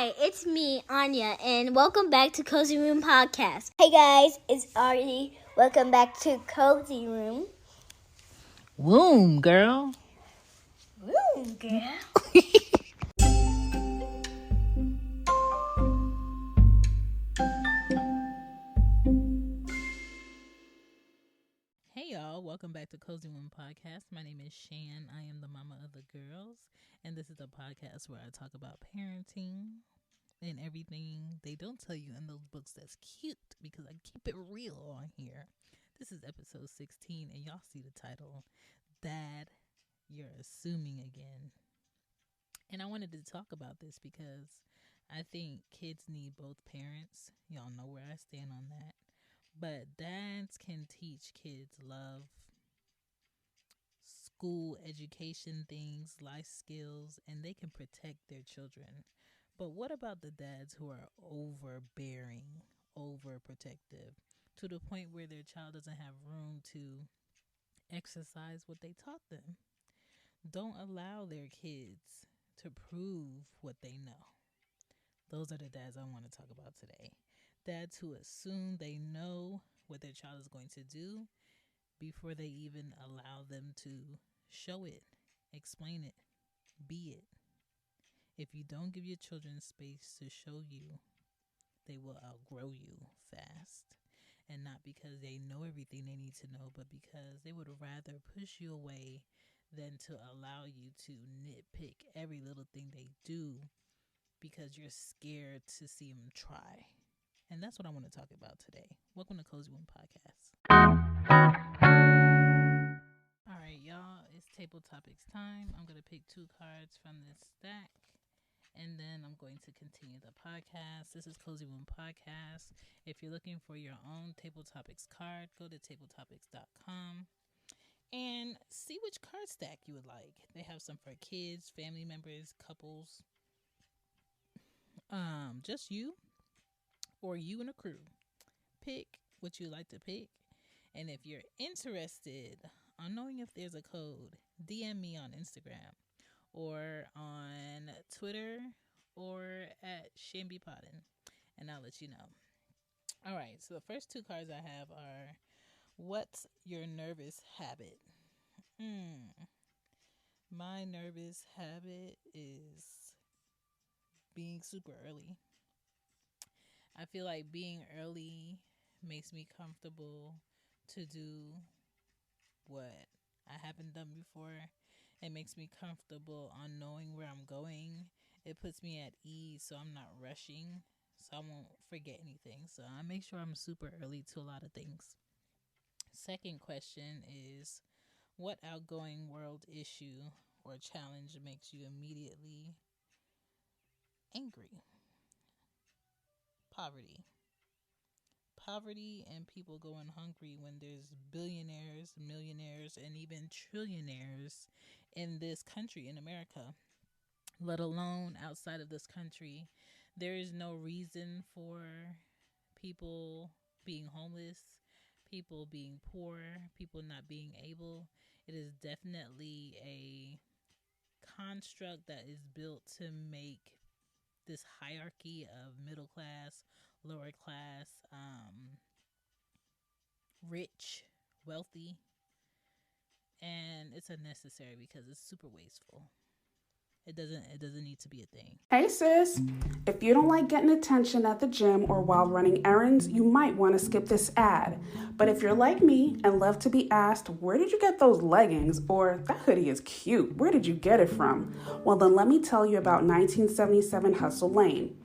Hi, it's me, Anya, and welcome back to Cozy Room Podcast. Hey guys, it's Artie. Welcome back to Cozy Room. Womb, girl. Woo, girl. Hey y'all, welcome back to Cozy Room Podcast. My name is Shan. I am the mama of the girls, and this is a podcast where I talk about parenting and everything they don't tell you in those books that's cute, because I keep it real on here. This is episode 16, and y'all see the title, Dad, You're Assuming Again. And I wanted to talk about this because I think kids need both parents. Y'all know where I stand on that. But dads can teach kids love, school, education things, life skills, and they can protect their children. But what about the dads who are overbearing, overprotective, to the point where their child doesn't have room to exercise what they taught them? Don't allow their kids to prove what they know. Those are the dads I want to talk about today. Dads who assume they know what their child is going to do before they even allow them to show it, explain it, be it. If you don't give your children space to show you, they will outgrow you fast. And not because they know everything they need to know, but because they would rather push you away than to allow you to nitpick every little thing they do because you're scared to see them try. And that's what I want to talk about today. Welcome to Cozy Room Podcast. All right, y'all, it's table topics time. I'm going to pick 2 cards from this stack, and then I'm going to continue the podcast. This is Cozy Room Podcast. If you're looking for your own table topics card, go to tabletopics.com and see which card stack you would like. They have some for kids, family members, couples, just you, or you and a crew. Pick what you like to pick. And if you're interested on knowing if there's a code, DM me on Instagram or on Twitter or at ShambyPodden, and I'll let you know. All right, so the first 2 cards I have are, what's your nervous habit? My nervous habit is being super early. I feel like being early makes me comfortable to do what I haven't done before. It makes me comfortable on knowing where I'm going. It puts me at ease, so I'm not rushing, so I won't forget anything. So I make sure I'm super early to a lot of things. Second question is, what outgoing world issue or challenge makes you immediately angry? Poverty and people going hungry when there's billionaires, millionaires, and even trillionaires in this country, in America, let alone outside of this country. There is no reason for people being homeless, people being poor, people not being able. It is definitely a construct that is built to make this hierarchy of middle class, lower class, rich, wealthy, and it's unnecessary because it's super wasteful. It doesn't need to be a thing. Hey sis, if you don't like getting attention at the gym or while running errands, you might want to skip this ad. But if you're like me and love to be asked, where did you get those leggings? Or that hoodie is cute, where did you get it from? Well, then let me tell you about 1977 Hustle Lane.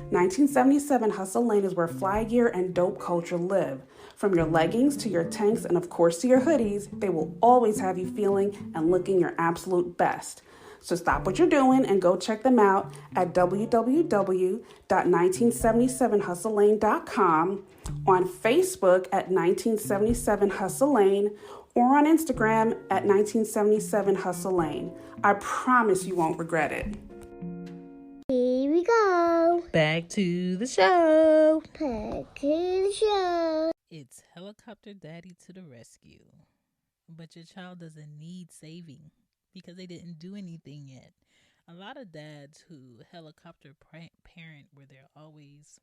1977 Hustle Lane is where fly gear and dope culture live. From your leggings to your tanks and of course to your hoodies, they will always have you feeling and looking your absolute best. So stop what you're doing and go check them out at www.1977hustlelane.com, on Facebook at 1977 Hustle Lane, or on Instagram at 1977 Hustle Lane. I promise you won't regret it. Here we go. Back to the show. It's Helicopter Daddy to the rescue. But your child doesn't need saving because they didn't do anything yet. A lot of dads who helicopter parent where they're always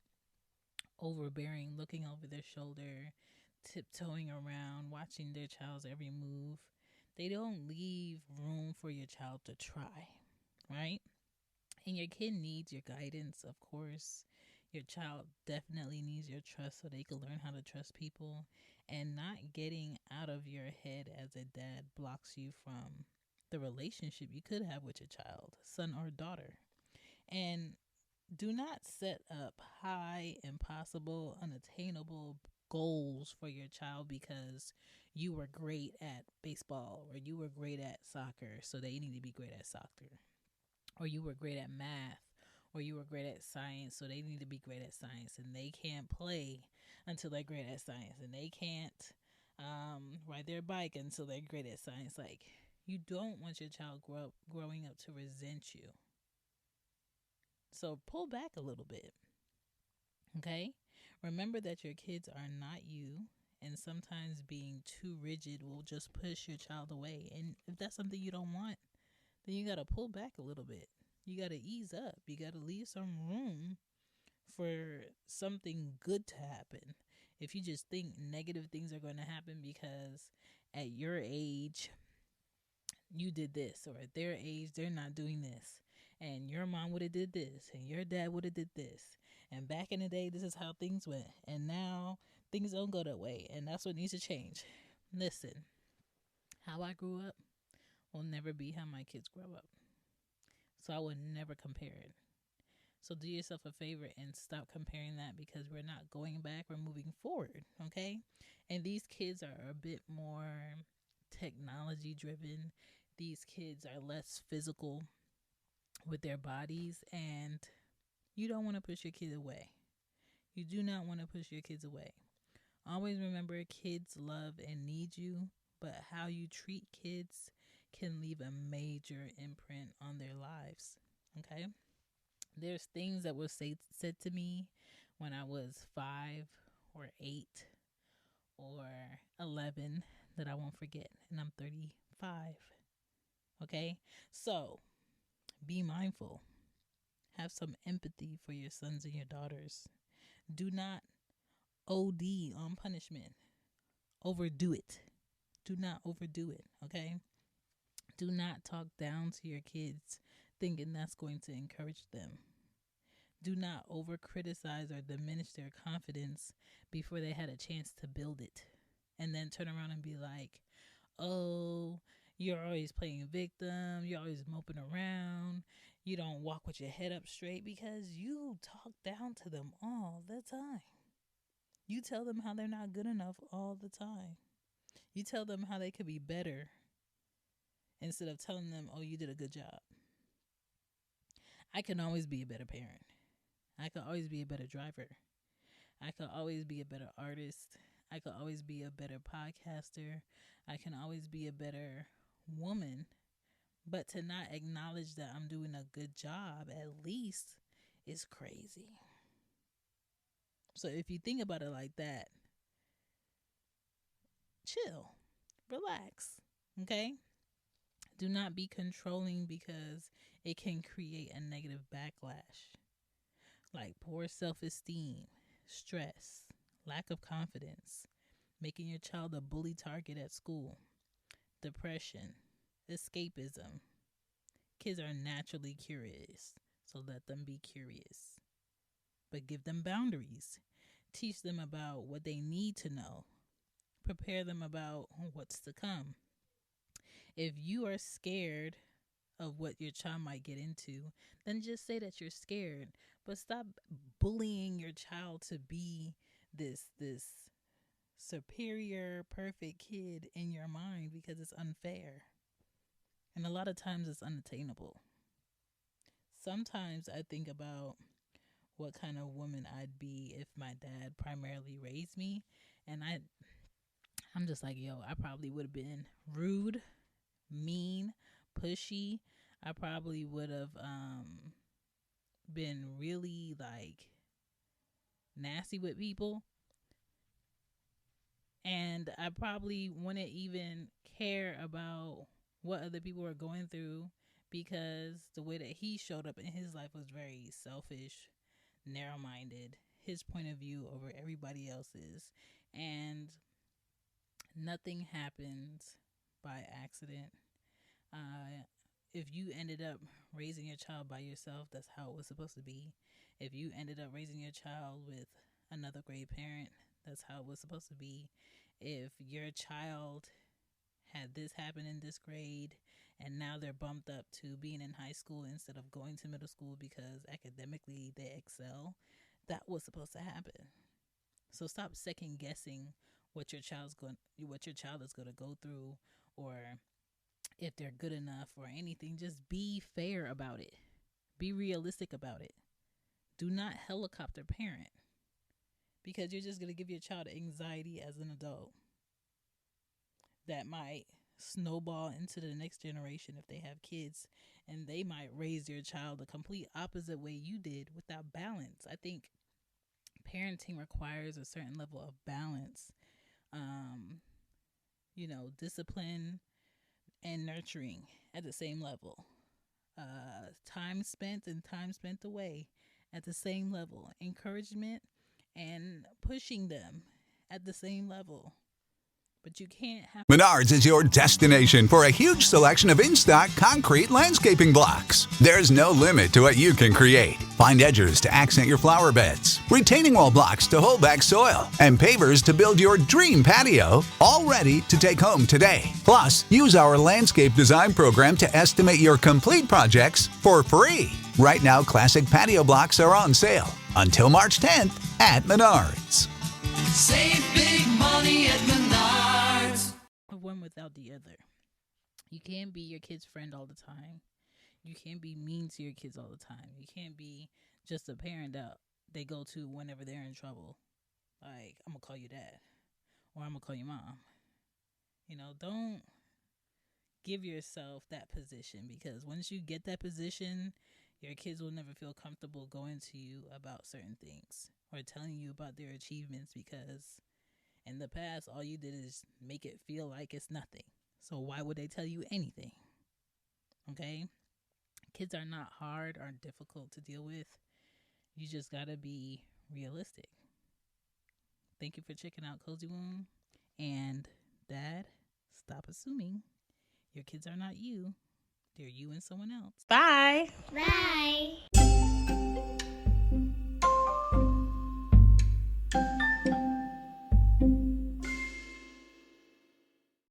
overbearing, looking over their shoulder, tiptoeing around, watching their child's every move. They don't leave room for your child to try, right? And your kid needs your guidance, of course. Your child definitely needs your trust so they can learn how to trust people. And not getting out of your head as a dad blocks you from the relationship you could have with your child, son or daughter. And do not set up high, impossible, unattainable goals for your child because you were great at baseball or you were great at soccer, so they need to be great at soccer. Or you were great at math or you were great at science, so they need to be great at science, and they can't play until they're great at science, and they can't ride their bike until they're great at science. Like, you don't want your child growing up to resent you. So pull back a little bit. Okay? Remember that your kids are not you, and sometimes being too rigid will just push your child away. And if that's something you don't want, then you got to pull back a little bit. You got to ease up. You got to leave some room for something good to happen. If you just think negative things are going to happen because at your age you did this, or at their age they're not doing this, and your mom would have did this, and your dad would have did this, and back in the day this is how things went, and now things don't go that way, and that's what needs to change. Listen, how I grew up will never be how my kids grow up, so I would never compare it. So do yourself a favor and stop comparing that, because we're not going back, we're moving forward, okay? And these kids are a bit more technology driven. These kids are less physical with their bodies, and you don't want to push your kid away. You do not want to push your kids away. Always remember, kids love and need you, but how you treat kids can leave a major imprint on their lives, okay? There's things that were said to me when I was 5 or 8 or 11 that I won't forget, and I'm 35, okay? So be mindful. Have some empathy for your sons and your daughters. Do not OD on punishment. Overdo it. Do not overdo it, okay? Do not talk down to your kids thinking that's going to encourage them. Do not over criticize or diminish their confidence before they had a chance to build it. And then turn around and be like, oh, you're always playing victim. You're always moping around. You don't walk with your head up straight, because you talk down to them all the time. You tell them how they're not good enough all the time. You tell them how they could be better instead of telling them, oh, you did a good job. I can always be a better parent. I could always be a better driver. I could always be a better artist. I could always be a better podcaster. I can always be a better woman. But to not acknowledge that I'm doing a good job, at least, is crazy. So if you think about it like that, chill, relax, okay? Do not be controlling, because it can create a negative backlash, like poor self-esteem, stress, lack of confidence, making your child a bully target at school, depression, escapism. Kids are naturally curious, so let them be curious. But give them boundaries. Teach them about what they need to know. Prepare them about what's to come. If you are scared of what your child might get into, then just say that you're scared. But stop bullying your child to be this superior, perfect kid in your mind, because it's unfair. And a lot of times it's unattainable. Sometimes I think about what kind of woman I'd be if my dad primarily raised me, and I'm just like, yo, I probably would have been rude, mean, pushy. I probably would have been really like nasty with people, and I probably wouldn't even care about what other people are going through, because the way that he showed up in his life was very selfish, narrow-minded, his point of view over everybody else's, and nothing happens by accident. If you ended up raising your child by yourself, that's how it was supposed to be. If you ended up raising your child with another great parent, that's how it was supposed to be. If your child had this happen in this grade and now they're bumped up to being in high school instead of going to middle school because academically they excel, that was supposed to happen. So stop second guessing what your child is going to go through, or if they're good enough or anything. Just be fair about it. Be realistic about it. Do not helicopter parent, because you're just going to give your child anxiety as an adult that might snowball into the next generation if they have kids, and they might raise their child the complete opposite way you did without balance. I think parenting requires a certain level of balance, discipline and nurturing at the same level, time spent and time spent away at the same level, encouragement and pushing them at the same level. But you can't have... Menards is your destination for a huge selection of in-stock concrete landscaping blocks. There's no limit to what you can create. Find edgers to accent your flower beds, retaining wall blocks to hold back soil, and pavers to build your dream patio, all ready to take home today. Plus, use our landscape design program to estimate your complete projects for free. Right now, classic patio blocks are on sale until March 10th at Menards. Save big money at Menards. One without the other. You can't be your kid's friend all the time. You can't be mean to your kids all the time. You can't be just a parent that they go to whenever they're in trouble. Like, I'm going to call you dad, or I'm going to call you mom. Don't give yourself that position, because once you get that position, your kids will never feel comfortable going to you about certain things or telling you about their achievements, because in the past, all you did is make it feel like it's nothing. So why would they tell you anything? Okay? Kids are not hard or difficult to deal with. You just got to be realistic. Thank you for checking out Cozy Womb. And Dad, stop assuming your kids are not you. They're you and someone else. Bye. Bye.